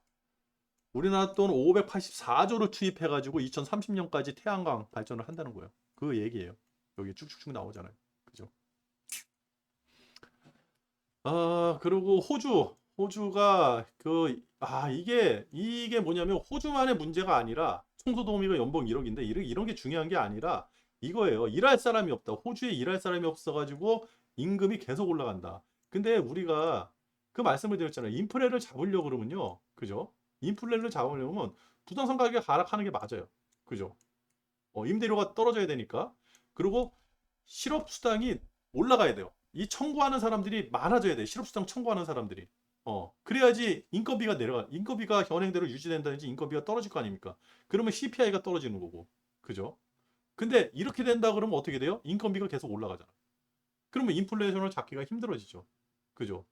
우리나라 돈 584조를 투입해가지고 2030년까지 태양광 발전을 한다는 거예요. 그 얘기예요. 여기 쭉쭉쭉 나오잖아요. 그죠? 그리고 호주가 이게 뭐냐면 호주만의 문제가 아니라 청소도우미가 연봉 1억인데 이런 게 중요한 게 아니라 이거예요. 일할 사람이 없다. 호주에 일할 사람이 없어가지고 임금이 계속 올라간다. 근데 우리가 그 말씀을 드렸잖아요. 인플레를 잡으려고 그러면요. 그죠? 인플레를 잡으려면 부동산 가격이 하락하는 게 맞아요. 그죠? 임대료가 떨어져야 되니까. 그리고 실업 수당이 올라가야 돼요. 이 청구하는 사람들이 많아져야 돼. 실업수당 청구하는 사람들이. 그래야지 인건비가 현행대로 유지된다든지 인건비가 떨어질 거 아닙니까? 그러면 CPI가 떨어지는 거고. 그죠? 근데 이렇게 된다 그러면 어떻게 돼요? 인건비가 계속 올라가잖아. 그러면 인플레이션을 잡기가 힘들어지죠. 그죠?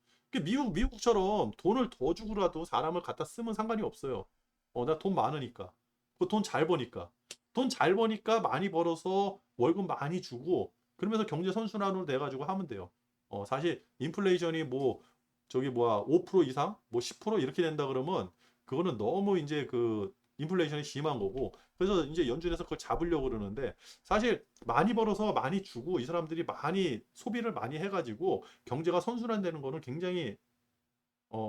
미국처럼 돈을 더 주고라도 사람을 갖다 쓰면 상관이 없어요. 나 돈 많으니까. 그 돈 잘 버니까. 돈 잘 버니까 많이 벌어서 월급 많이 주고 그러면서 경제 선순환으로 돼가지고 하면 돼요. 사실 인플레이션이 뭐 저기 뭐야 5% 이상 뭐 10% 이렇게 된다 그러면 그거는 너무 이제 그 인플레이션이 심한 거고 그래서 이제 연준에서 그걸 잡으려고 그러는데 사실 많이 벌어서 많이 주고 이 사람들이 많이 소비를 많이 해가지고 경제가 선순환되는 거는 굉장히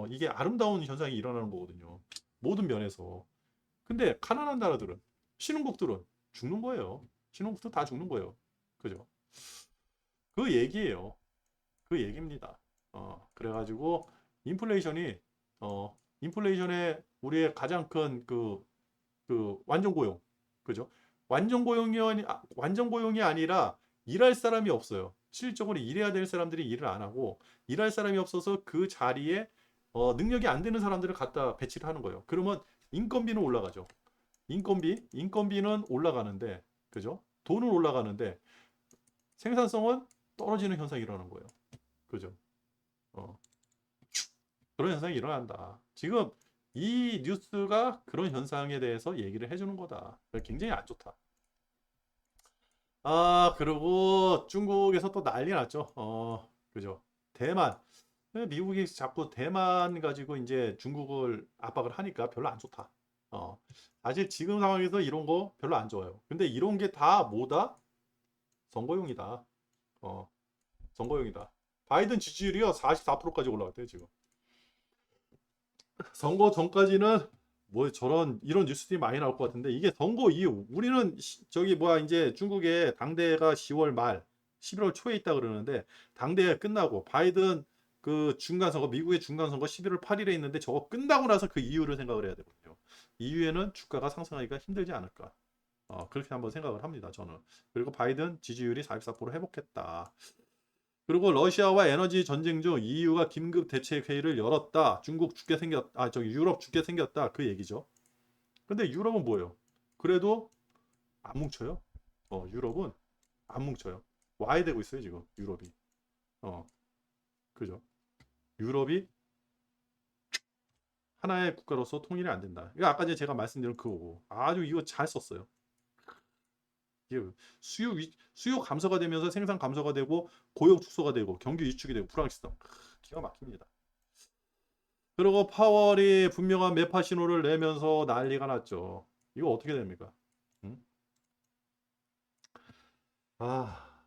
이게 아름다운 현상이 일어나는 거거든요. 모든 면에서. 근데 가난한 나라들은 신흥국들은 죽는 거예요. 신흥국들 다 죽는 거예요. 그죠? 그 얘기예요. 그 얘기입니다. 그래가지고 인플레이션이 인플레이션의 우리의 가장 큰 그 완전 고용. 그죠? 완전 고용이 아니라 일할 사람이 없어요. 실질적으로 일해야 될 사람들이 일을 안 하고 일할 사람이 없어서 그 자리에 능력이 안 되는 사람들을 갖다 배치를 하는 거예요. 그러면 인건비는 올라가죠. 인건비는 올라가는데, 그죠? 돈은 올라가는데 생산성은 떨어지는 현상이 일어나는 거예요. 그죠? 어, 그런 현상이 일어난다. 지금 이 뉴스가 그런 현상에 대해서 얘기를 해주는 거다. 굉장히 안 좋다. 그리고 중국에서 또 난리 났죠. 그죠? 대만. 미국이 자꾸 대만 가지고 이제 중국을 압박을 하니까 별로 안 좋다. 어, 사실 지금 상황에서 이런 거 별로 안 좋아요. 근데 이런 게 다 뭐다? 선거용이다. 어, 선거용이다. 바이든 지지율이요 44%까지 올라갔대요 지금. 선거 전까지는 뭐 저런 이런 뉴스들이 많이 나올 것 같은데 이게 선거 이후 우리는 저기 뭐야 이제 중국의 당대가 10월 말 11월 초에 있다 그러는데 당대가 끝나고 바이든 그 중간 선거 미국의 중간 선거 11월 8일에 있는데 저거 끝나고 나서 그 이유를 생각을 해야 되거든요. 이후에는 주가가 상승하기가 힘들지 않을까. 그렇게 한번 생각을 합니다. 저는. 그리고 바이든 지지율이 44% 회복했다. 그리고 러시아와 에너지 전쟁 중 EU가 긴급 대책 회의를 열었다. 중국 죽게 생겼, 저기 유럽 죽게 생겼다. 그 얘기죠. 근데 유럽은 뭐예요? 그래도 안 뭉쳐요. 유럽은 안 뭉쳐요. 와야 되고 있어요, 지금 유럽이. 어, 그죠? 유럽이 하나의 국가로서 통일이 안 된다. 이거 아까 전에 제가 말씀드린 그거고. 아주 이거 잘 썼어요. 이게 수요 감소가 되면서 생산 감소가 되고 고용 축소가 되고 경기 위축이 되고 불황시성. 기가 막힙니다. 그리고 파월이 분명한 매파 신호를 내면서 난리가 났죠. 이거 어떻게 됩니까? 응? 아,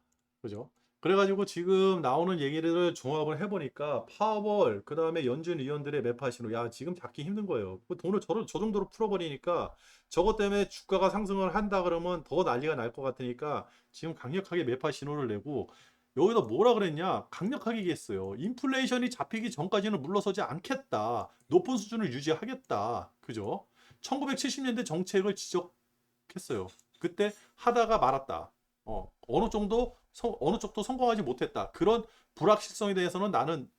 그죠? 그래가지고 지금 나오는 얘기를 종합을 해보니까 파월, 그 다음에 연준 위원들의 매파 신호, 야, 지금 잡기 힘든 거예요. 그 돈을 저 정도로 풀어버리니까 저것 때문에 주가가 상승을 한다 그러면 더 난리가 날 것 같으니까 지금 강력하게 매파 신호를 내고 여기다 뭐라 그랬냐? 강력하게 얘기했어요. 인플레이션이 잡히기 전까지는 물러서지 않겠다. 높은 수준을 유지하겠다. 그죠? 1970년대 정책을 지적했어요. 그때 하다가 말았다. 어느 쪽도 성공하지 못했다. 그런 불확실성에 대해서는 나는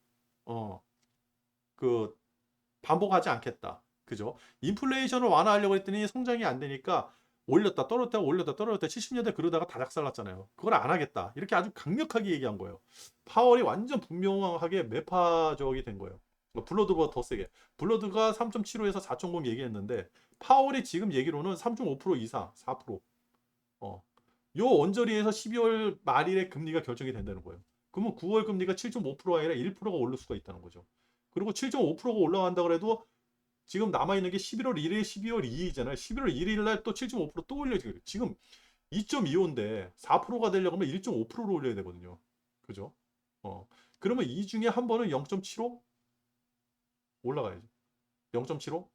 어, 그 반복하지 않겠다. 그죠? 인플레이션을 완화하려고 했더니 성장이 안 되니까 올렸다 떨어졌다 올렸다 떨어졌다 70년대 그러다가 다 작살났잖아요. 그걸 안 하겠다. 이렇게 아주 강력하게 얘기한 거예요. 파월이 완전 분명하게 매파적이 된 거예요. 블러드보다 더 세게. 블러드가 3.75에서 4.0 얘기했는데 파월이 지금 얘기로는 3.5% 이상 4%. 어. 요 언저리에서 12월 말일에 금리가 결정이 된다는 거예요. 그러면 9월 금리가 7.5%가 아니라 1%가 오를 수가 있다는 거죠. 그리고 7.5%가 올라간다 그래도 지금 남아있는 게 11월 1일, 12월 2일이잖아요. 11월 1일 날 또 7.5%또 올려지고 지금 2.25인데 4%가 되려고 하면 1.5%로 올려야 되거든요. 그죠? 그러면 이 중에 한 번은 0.75 올라가야죠. 0.75,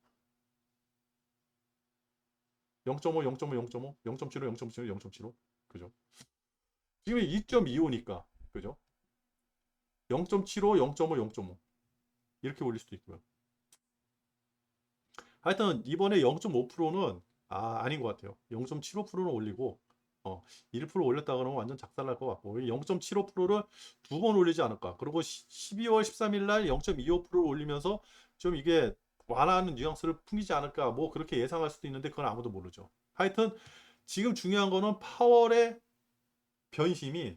0.5, 0.5, 0.5, 0.75, 0.75, 0.75. 그죠? 지금 2.25니까. 그죠? 0.75, 0.5, 0.5. 이렇게 올릴 수도 있고요. 하여튼 이번에 0.5%는 아닌 것 같아요. 0.75%는 올리고 1% 올렸다 그러면 완전 작살날 것 같고 0.75%를 두 번 올리지 않을까. 그리고 12월 13일 날 0.25%를 올리면서 좀 이게 완화하는 뉘앙스를 풍기지 않을까. 뭐 그렇게 예상할 수도 있는데 그건 아무도 모르죠. 하여튼 지금 중요한 거는 파월의 변심이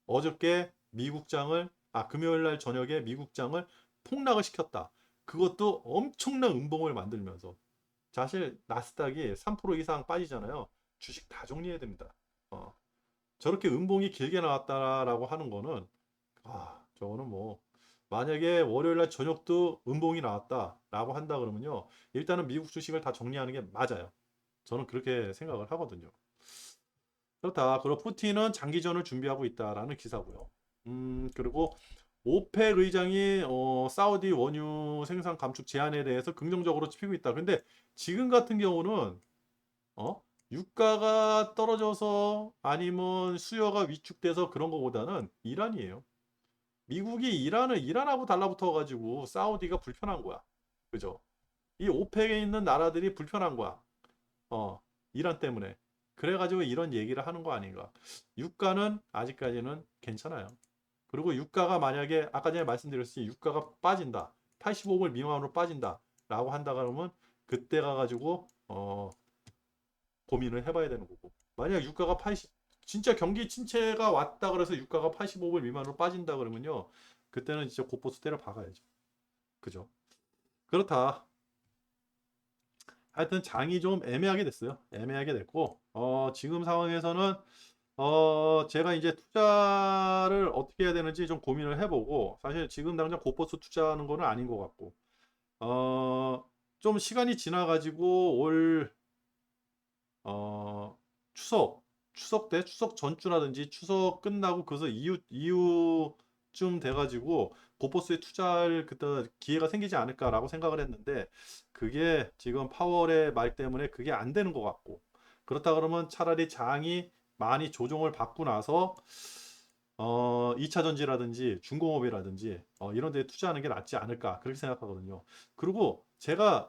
어저께 미국장을 금요일 날 저녁에 미국장을 폭락을 시켰다. 그것도 엄청난 음봉을 만들면서 사실 나스닥이 3% 이상 빠지잖아요. 주식 다 정리해야 됩니다. 저렇게 음봉이 길게 나왔다라고 하는 거는 저거는 뭐 만약에 월요일 날 저녁도 음봉이 나왔다라고 한다 그러면요. 일단은 미국 주식을 다 정리하는 게 맞아요. 저는 그렇게 생각을 하거든요. 그렇다. 그리고 푸틴은 장기전을 준비하고 있다라는 기사고요. 그리고 오펙 의장이 사우디 원유 생산 감축 제한에 대해서 긍정적으로 치고 있다. 근데 지금 같은 경우는 유가가 떨어져서 아니면 수요가 위축돼서 그런 것보다는 이란이에요. 미국이 이란하고 달라붙어 가지고 사우디가 불편한 거야. 그죠? 이 오펙에 있는 나라들이 불편한 거야. 이란 때문에. 그래가지고 이런 얘기를 하는 거 아닌가. 유가는 아직까지는 괜찮아요. 그리고 유가가 만약에 아까 전에 말씀드렸듯이 유가가 빠진다. 85불 미만으로 빠진다. 라고 한다 그러면 그때 가가지고 고민을 해봐야 되는 거고. 만약 유가가 80 진짜 경기 침체가 왔다 그래서 유가가 85불 미만으로 빠진다 그러면요. 그때는 진짜 곧보수 때려 박아야죠. 그죠? 그렇다. 하여튼 장이 좀 애매하게 됐어요. 애매하게 됐고 지금 상황에서는 제가 이제 투자를 어떻게 해야 되는지 좀 고민을 해보고 사실 지금 당장 곧버스 투자하는 거는 아닌 것 같고 좀 시간이 지나가지고 올 추석 때 추석 전주라든지 추석 끝나고 그래서 이후쯤 돼가지고 곧버스에 투자할 그때 기회가 생기지 않을까라고 생각을 했는데 그게 지금 파월의 말 때문에 그게 안 되는 것 같고 그렇다 그러면 차라리 장이 많이 조정을 받고 나서 2차 전지라든지 중공업이라든지 이런 데 투자하는 게 낫지 않을까 그렇게 생각하거든요. 그리고 제가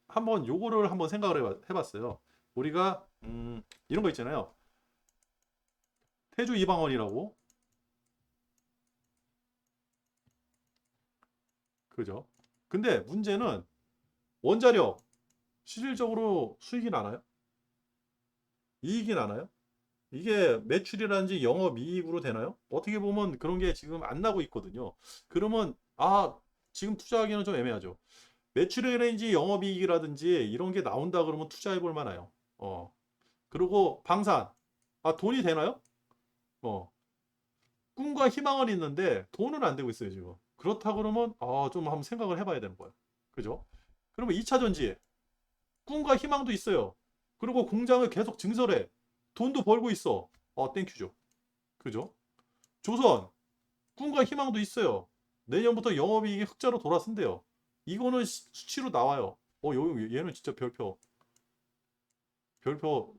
한번 요거를 한번 생각을 해봤어요. 우리가 이런 거 있잖아요. 태주 이방원이라고. 그죠? 근데 문제는 원자력 실질적으로 수익이 나나요? 이익이 나나요? 이게 매출이라든지 영업이익으로 되나요? 어떻게 보면 그런 게 지금 안 나고 있거든요. 그러면 지금 투자하기는 좀 애매하죠. 매출이라든지 영업이익이라든지 이런 게 나온다 그러면 투자해 볼 만해요. 그리고 방산. 돈이 되나요? 어, 꿈과 희망은 있는데 돈은 안 되고 있어요, 지금. 그렇다 그러면 좀 한번 생각을 해봐야 되는 거예요. 그죠? 그러면 2차 전지 꿈과 희망도 있어요. 그리고 공장을 계속 증설해. 돈도 벌고 있어. 땡큐죠. 그죠? 조선 꿈과 희망도 있어요. 내년부터 영업이익이 흑자로 돌아선대요. 이거는 수치로 나와요. 얘는 진짜 별표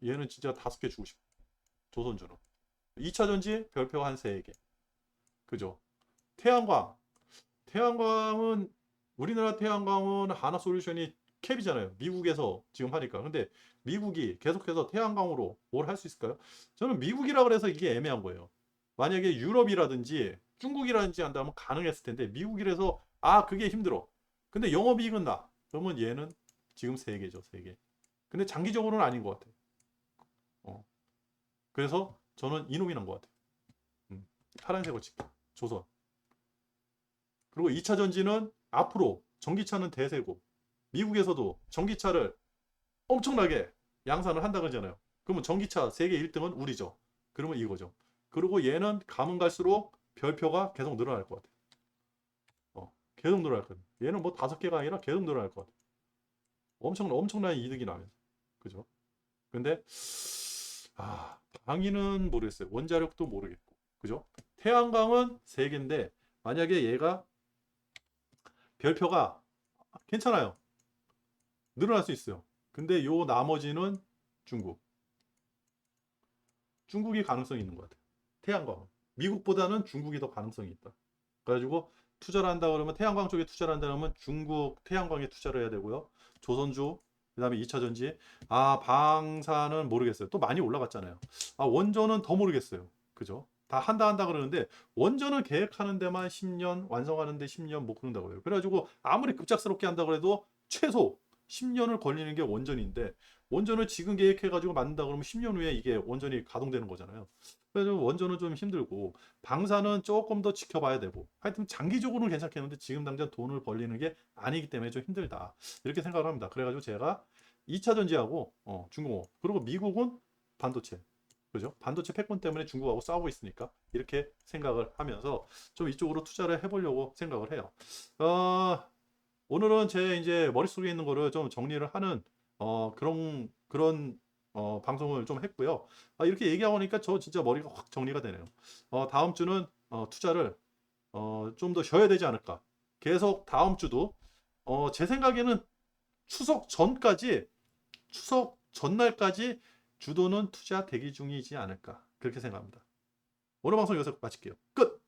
얘는 진짜 5개 주고 싶어. 조선주는. 2차 전지 별표 한 3개. 그죠? 태양광. 태양광은 우리나라 태양광은 하나솔루션이 캡이잖아요. 미국에서 지금 하니까. 근데 미국이 계속해서 태양광으로 뭘 할 수 있을까요? 저는 미국이라 그래서 이게 애매한 거예요. 만약에 유럽이라든지 중국이라든지 한다면 가능했을 텐데 미국이라서 그게 힘들어. 근데 영업이익은 나. 그러면 얘는 지금 3개죠. 3개. 근데 장기적으로는 아닌 것 같아요. 어. 그래서 저는 이놈이 난 것 같아요. 파란색을 칠게. 조선. 그리고 2차 전지는 앞으로 전기차는 대세고 미국에서도 전기차를 엄청나게 양산을 한다 그러잖아요. 그러면 전기차 세계 1등은 우리죠. 그러면 이거죠. 그리고 얘는 가면 갈수록 별표가 계속 늘어날 것 같아요. 계속 늘어날 것 같아요. 얘는 뭐 5개가 아니라 계속 늘어날 것 같아요. 엄청난 이득이 나면서. 그죠? 근데 방위는 모르겠어요. 원자력도 모르겠고. 그죠? 태양광은 3개인데 만약에 얘가 별표가 괜찮아요. 늘어날 수 있어요. 근데 요 나머지는 중국. 중국이 가능성이 있는 것 같아요. 태양광. 미국보다는 중국이 더 가능성이 있다. 그래가지고 투자를 한다 그러면 태양광 쪽에 투자를 한다 그러면 중국 태양광에 투자를 해야 되고요. 조선주 그다음에 2차 전지. 방사는 모르겠어요. 또 많이 올라갔잖아요. 원전은 더 모르겠어요. 그죠? 다 한다 그러는데 원전은 계획하는 데만 10년, 완성하는 데 10년 못 그런다고 그래요. 그래가지고 아무리 급작스럽게 한다 그래도 최소 10년을 걸리는 게 원전인데 원전을 지금 계획해가지고 만든다 그러면 10년 후에 이게 원전이 가동되는 거잖아요. 그래서 원전은 좀 힘들고 방사는 조금 더 지켜봐야 되고 하여튼 장기적으로는 괜찮겠는데 지금 당장 돈을 벌리는 게 아니기 때문에 좀 힘들다. 이렇게 생각을 합니다. 그래가지고 제가 2차 전지하고 중공업 그리고 미국은 반도체 그죠? 반도체 패권 때문에 중국하고 싸우고 있으니까 이렇게 생각을 하면서 좀 이쪽으로 투자를 해보려고 생각을 해요. 어, 오늘은 제 이제 머릿속에 있는 거를 좀 정리를 하는 그런 방송을 좀 했고요. 이렇게 얘기하고 나니까 저 진짜 머리가 확 정리가 되네요. 다음 주는 투자를 좀 더 쉬어야 되지 않을까. 계속 다음 주도 제 생각에는 추석 전까지 추석 전날까지 주도는 투자 대기 중이지 않을까 그렇게 생각합니다. 오늘 방송 여기서 마칠게요. 끝.